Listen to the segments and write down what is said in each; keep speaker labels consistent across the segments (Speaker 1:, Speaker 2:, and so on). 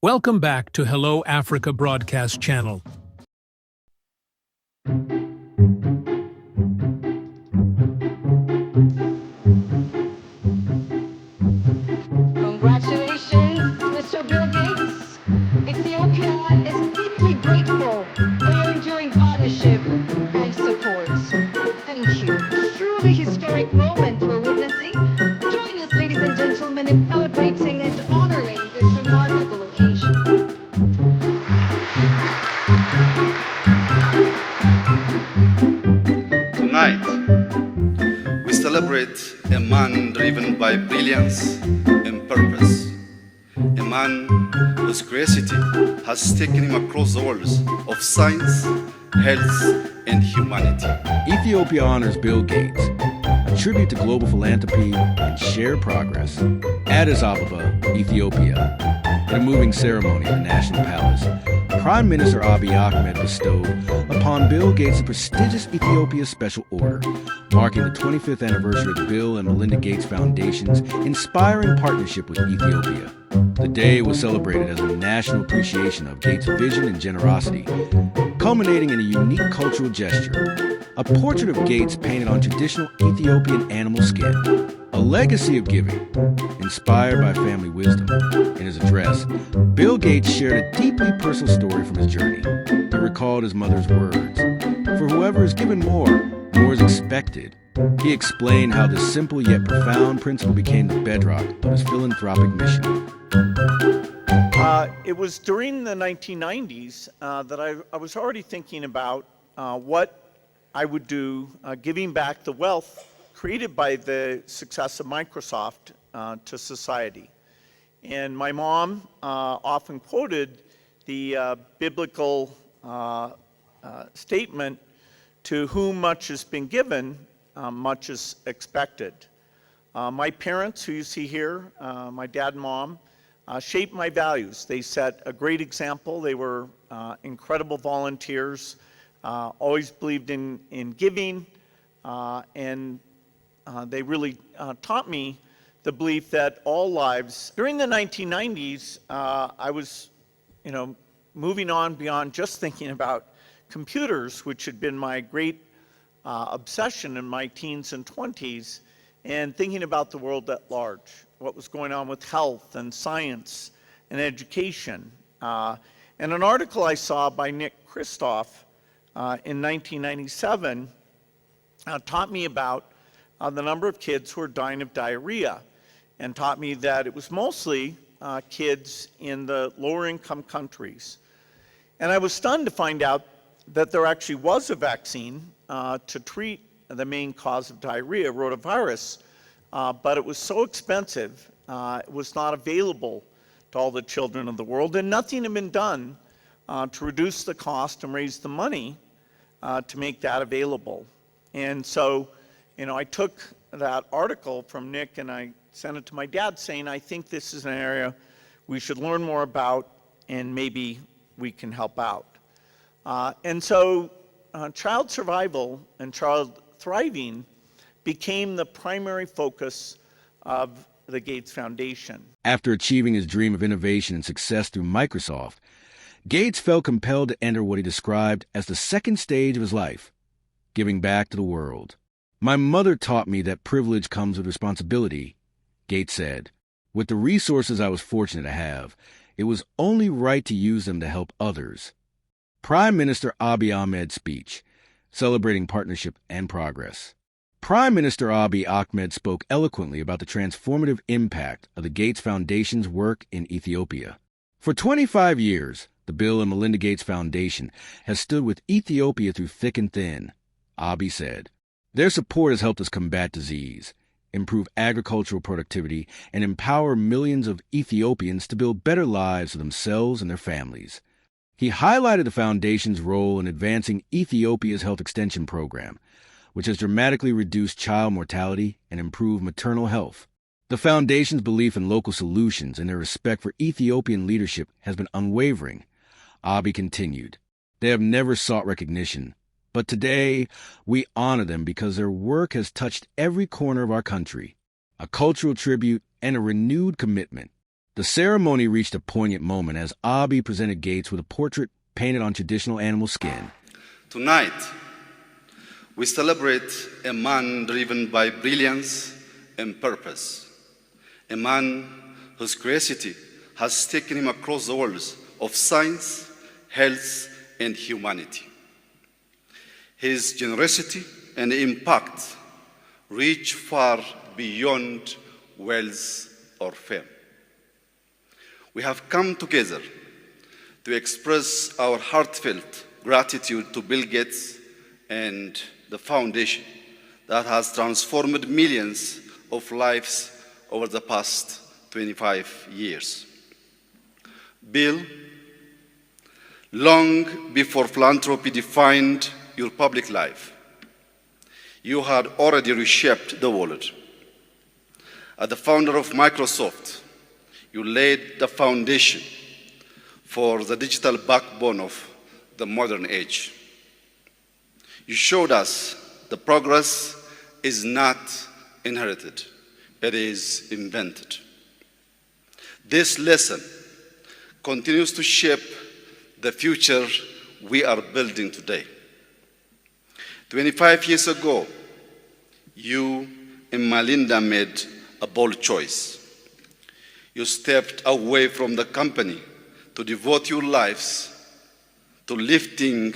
Speaker 1: Welcome back to Hello Africa Broadcast Channel.
Speaker 2: Congratulations, Mr. Bill Gates. Ethiopia is deeply grateful for your enduring partnership and support. Thank you. Truly historic moment we're witnessing. Join us, ladies and gentlemen, in celebrating and honoring this remarkable occasion.
Speaker 3: Tonight, we celebrate a man driven by brilliance and purpose, a man whose curiosity has taken him across the worlds of science, health, and humanity.
Speaker 4: Ethiopia honors Bill Gates, a tribute to global philanthropy and shared progress. Addis Ababa, Ethiopia. In a moving ceremony in the National Palace, Prime Minister Abiy Ahmed bestowed upon Bill Gates the prestigious Ethiopia Special Order, marking the 25th anniversary of the Bill and Melinda Gates Foundation's inspiring partnership with Ethiopia. The day was celebrated as a national appreciation of Gates' vision and generosity, culminating in a unique cultural gesture, a portrait of Gates painted on traditional Ethiopian animal skin, a legacy of giving, inspired by family wisdom. In his address, Bill Gates shared a deeply personal story from his journey. He recalled his mother's words, "For whoever is given more is expected." He explained how this simple yet profound principle became the bedrock of his philanthropic mission.
Speaker 5: It was during the 1990s that I was already thinking about what I would do giving back the wealth created by the success of Microsoft to society. And my mom often quoted the biblical statement, "To whom much has been given, much is expected." My parents, who you see here, my dad and mom, shaped my values. They set a great example. They were incredible volunteers, always believed in giving, and they really taught me the belief that all lives. During the 1990s, I was, moving on beyond just thinking about computers, which had been my great obsession in my teens and 20s, and thinking about the world at large, what was going on with health and science and education. And an article I saw by Nick Kristof in 1997 taught me about the number of kids who are dying of diarrhea, and taught me that it was mostly kids in the lower income countries. And I was stunned to find out that there actually was a vaccine to treat the main cause of diarrhea, rotavirus, but it was so expensive, it was not available to all the children of the world, and nothing had been done to reduce the cost and raise the money to make that available. And so, I took that article from Nick and I sent it to my dad saying, "I think this is an area we should learn more about and maybe we can help out." And so child survival and child thriving became the primary focus of the Gates Foundation.
Speaker 4: After achieving his dream of innovation and success through Microsoft, Gates felt compelled to enter what he described as the second stage of his life, giving back to the world. "My mother taught me that privilege comes with responsibility," Gates said. "With the resources I was fortunate to have, it was only right to use them to help others." Prime Minister Abiy Ahmed's speech, celebrating partnership and progress. Prime Minister Abiy Ahmed spoke eloquently about the transformative impact of the Gates Foundation's work in Ethiopia. For 25 years, the Bill and Melinda Gates Foundation has stood with Ethiopia through thick and thin, Abiy said. Their support has helped us combat disease, improve agricultural productivity, and empower millions of Ethiopians to build better lives for themselves and their families. He highlighted the foundation's role in advancing Ethiopia's health extension program, which has dramatically reduced child mortality and improved maternal health. The foundation's belief in local solutions and their respect for Ethiopian leadership has been unwavering. Abiy continued, "They have never sought recognition, but today we honor them because their work has touched every corner of our country, a cultural tribute and a renewed commitment. The ceremony reached a poignant moment as Abiy presented Gates with a portrait painted on traditional animal skin.
Speaker 3: Tonight, we celebrate a man driven by brilliance and purpose, a man whose curiosity has taken him across the worlds of science, health, and humanity. His generosity and impact reach far beyond wealth or fame. We have come together to express our heartfelt gratitude to Bill Gates and the foundation that has transformed millions of lives over the past 25 years. Bill, long before philanthropy defined your public life, you had already reshaped the world. As the founder of Microsoft, you laid the foundation for the digital backbone of the modern age. You showed us the progress is not inherited, it is invented. This lesson continues to shape the future we are building today. 25 years ago, you and Melinda made a bold choice. You stepped away from the company to devote your lives to lifting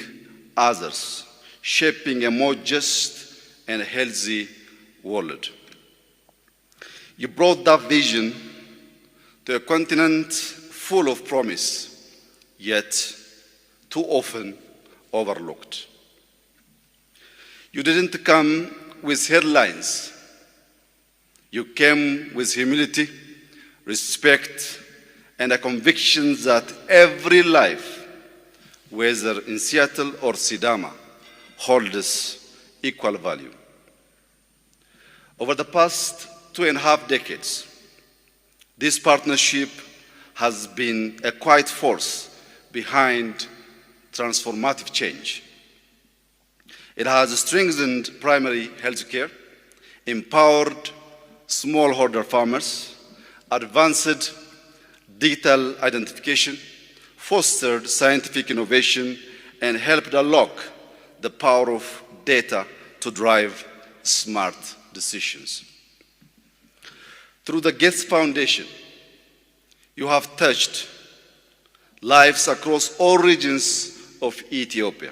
Speaker 3: others, shaping a more just and healthy world. You brought that vision to a continent full of promise, yet too often overlooked. You didn't come with headlines. You came with humility, respect, and a conviction that every life, whether in Seattle or Sidama, holds equal value. Over the past 2.5 decades, this partnership has been a quiet force behind transformative change. It has strengthened primary health care, empowered smallholder farmers, advanced digital identification, fostered scientific innovation, and helped unlock the power of data to drive smart decisions. Through the Gates Foundation, you have touched lives across all regions of Ethiopia.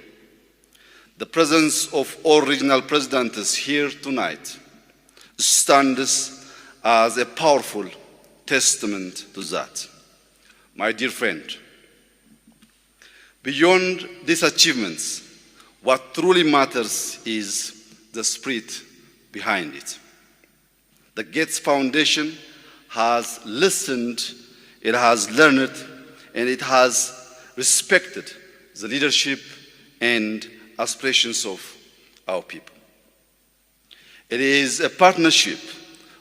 Speaker 3: The presence of all regional presidents here tonight stands as a powerful testament to that. My dear friend, beyond these achievements, what truly matters is the spirit behind it. The Gates Foundation has listened, it has learned, and it has respected the leadership and aspirations of our people. It is a partnership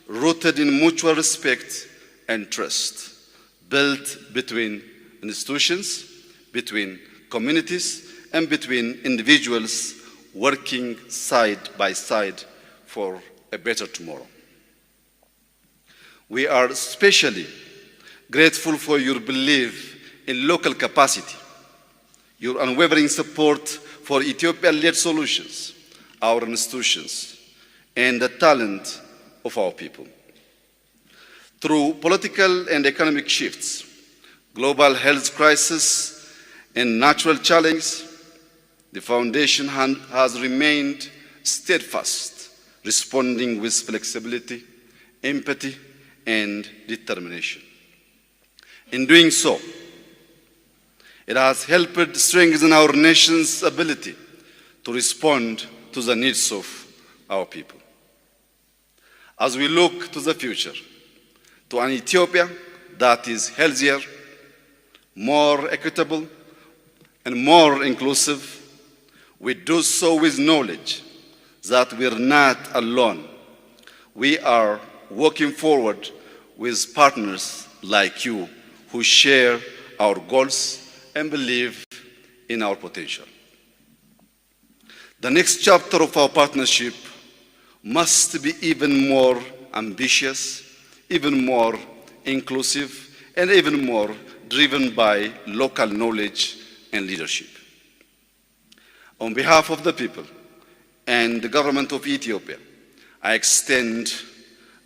Speaker 3: rooted in mutual respect and trust, built between institutions, between communities, and between individuals working side by side for a better tomorrow. We are especially grateful for your belief in local capacity, your unwavering support for Ethiopia-led solutions, our institutions, and the talent of our people. Through political and economic shifts, global health crisis, and natural challenges, the Foundation has remained steadfast, responding with flexibility, empathy, and determination. In doing so, it has helped strengthen our nation's ability to respond to the needs of our people. As we look to the future, to an Ethiopia that is healthier, more equitable, and more inclusive, we do so with knowledge that we are not alone. We are working forward with partners like you who share our goals and believe in our potential. The next chapter of our partnership must be even more ambitious, even more inclusive, and even more driven by local knowledge and leadership. On behalf of the people and the government of Ethiopia, I extend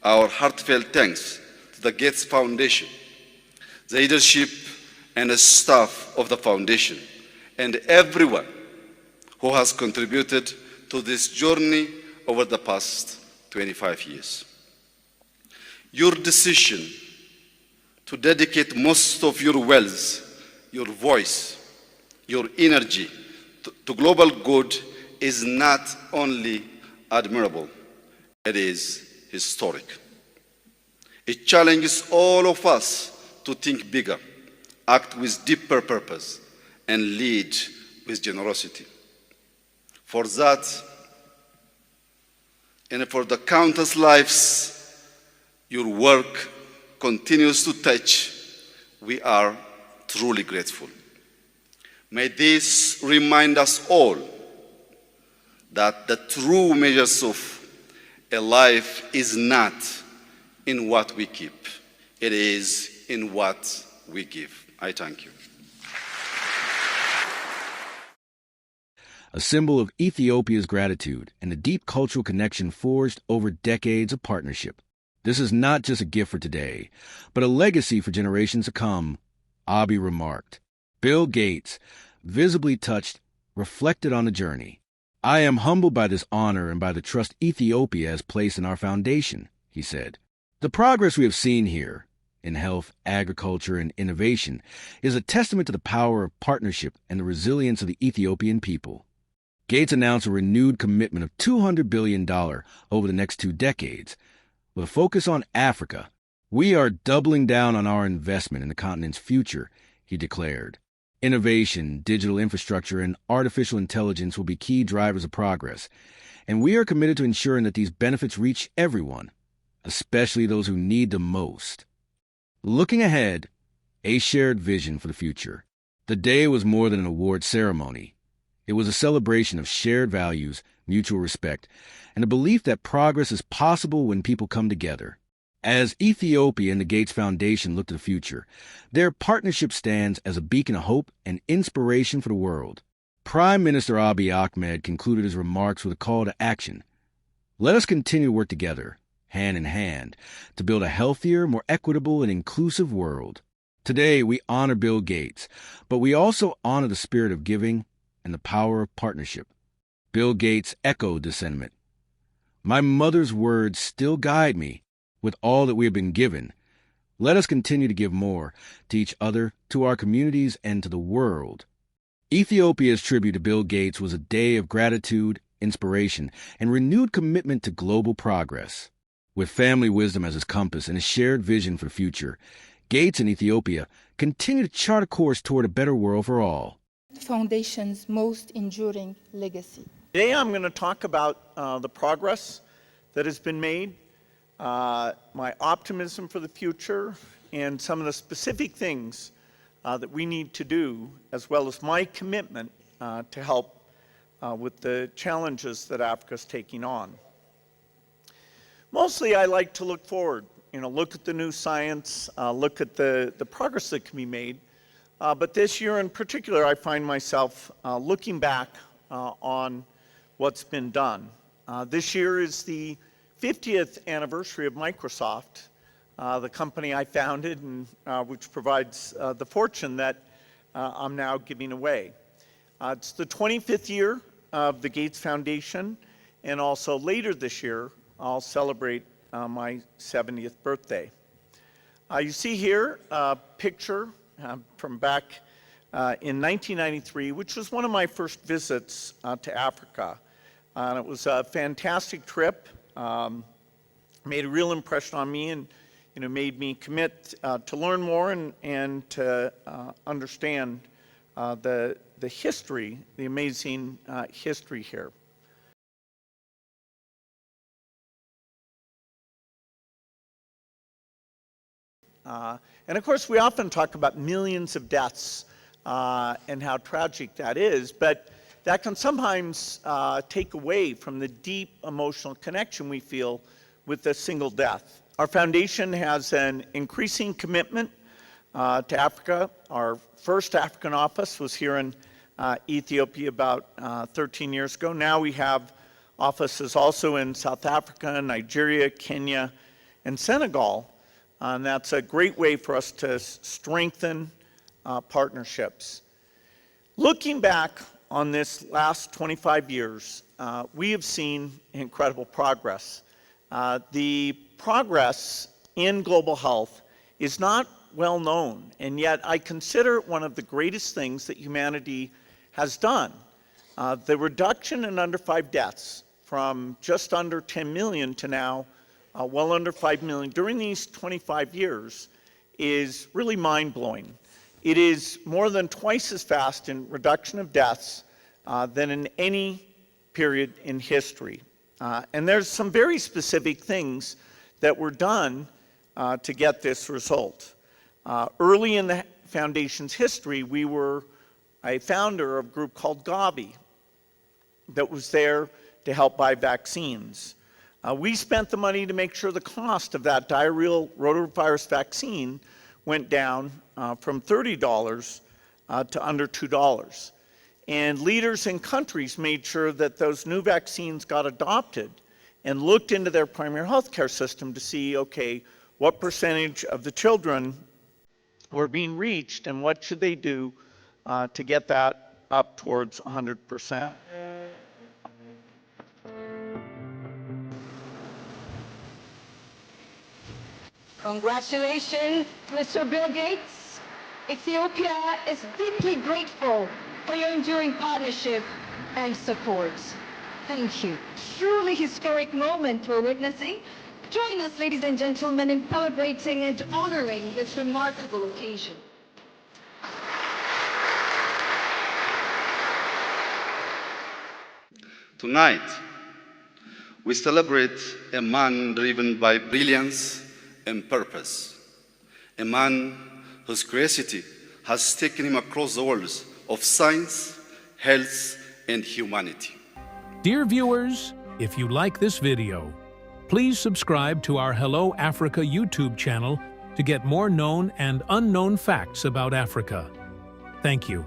Speaker 3: our heartfelt thanks to the Gates Foundation, the leadership and the staff of the foundation, and everyone who has contributed to this journey over the past 25 years. Your decision to dedicate most of your wealth, your voice, your energy to global good is not only admirable, it is historic. It challenges all of us to think bigger, act with deeper purpose, and lead with generosity. For that, and for the countless lives your work continues to touch, we are truly grateful. May this remind us all that the true measures of a life is not in what we keep, it is in what we give. I thank you.
Speaker 4: A symbol of Ethiopia's gratitude and the deep cultural connection forged over decades of partnership. This is not just a gift for today, but a legacy for generations to come, Abiy remarked. Bill Gates, visibly touched, reflected on the journey. I am humbled by this honor and by the trust Ethiopia has placed in our foundation, he said. The progress we have seen here, in health, agriculture, and innovation, is a testament to the power of partnership and the resilience of the Ethiopian people. Gates announced a renewed commitment of $200 billion over the next 2 decades. With a focus on Africa, we are doubling down on our investment in the continent's future, he declared. Innovation, digital infrastructure, and artificial intelligence will be key drivers of progress, and we are committed to ensuring that these benefits reach everyone, especially those who need them most. Looking ahead, a shared vision for the future. The day was more than an award ceremony. It was a celebration of shared values, mutual respect, and a belief that progress is possible when people come together. As Ethiopia and the Gates Foundation look to the future, their partnership stands as a beacon of hope and inspiration for the world. Prime Minister Abiy Ahmed concluded his remarks with a call to action. Let us continue to work together, hand in hand, to build a healthier, more equitable, and inclusive world. Today, we honor Bill Gates, but we also honor the spirit of giving and the power of partnership. Bill Gates echoed this sentiment. My mother's words still guide me with all that we have been given. Let us continue to give more to each other, to our communities, and to the world. Ethiopia's tribute to Bill Gates was a day of gratitude, inspiration, and renewed commitment to global progress. With family wisdom as his compass and a shared vision for the future, Gates and Ethiopia continue to chart a course toward a better world for all.
Speaker 6: The Foundation's most enduring legacy.
Speaker 5: Today I'm going to talk about the progress that has been made, my optimism for the future, and some of the specific things that we need to do, as well as my commitment to help with the challenges that Africa is taking on. Mostly I like to look forward, look at the new science, look at the progress that can be made. But this year in particular, I find myself looking back on what's been done. This year is the 50th anniversary of Microsoft, the company I founded and which provides the fortune that I'm now giving away. It's the 25th year of the Gates Foundation, and also later this year, I'll celebrate my 70th birthday. You see here a picture from back in 1993, which was one of my first visits to Africa. And it was a fantastic trip, made a real impression on me, and made me commit to learn more and to understand the history, the amazing history here. And of course, we often talk about millions of deaths and how tragic that is, but that can sometimes take away from the deep emotional connection we feel with a single death. Our foundation has an increasing commitment to Africa. Our first African office was here in Ethiopia about 13 years ago. Now we have offices also in South Africa, Nigeria, Kenya, and Senegal. And that's a great way for us to strengthen partnerships. Looking back on this last 25 years, we have seen incredible progress. The progress in global health is not well known, and yet I consider it one of the greatest things that humanity has done. The reduction in under 5 deaths from just under 10 million to now well under 5 million during these 25 years is really mind-blowing. It is more than twice as fast in reduction of deaths than in any period in history. And there's some very specific things that were done to get this result. Early in the Foundation's history, we were a founder of a group called Gavi that was there to help buy vaccines. We spent the money to make sure the cost of that diarrheal rotavirus vaccine went down from $30 to under $2. And leaders in countries made sure that those new vaccines got adopted and looked into their primary health care system to see, okay, what percentage of the children were being reached and what should they do to get that up towards 100%.
Speaker 2: Congratulations, Mr. Bill Gates. Ethiopia is deeply grateful for your enduring partnership and support. Thank you. Truly historic moment we're witnessing. Join us, ladies and gentlemen, in celebrating and honoring this remarkable occasion.
Speaker 3: Tonight, we celebrate a man driven by brilliance and purpose, a man whose curiosity has taken him across the worlds of science, health, and humanity.
Speaker 1: Dear viewers, if you like this video, please subscribe to our Hello Africa YouTube channel to get more known and unknown facts about Africa. Thank you.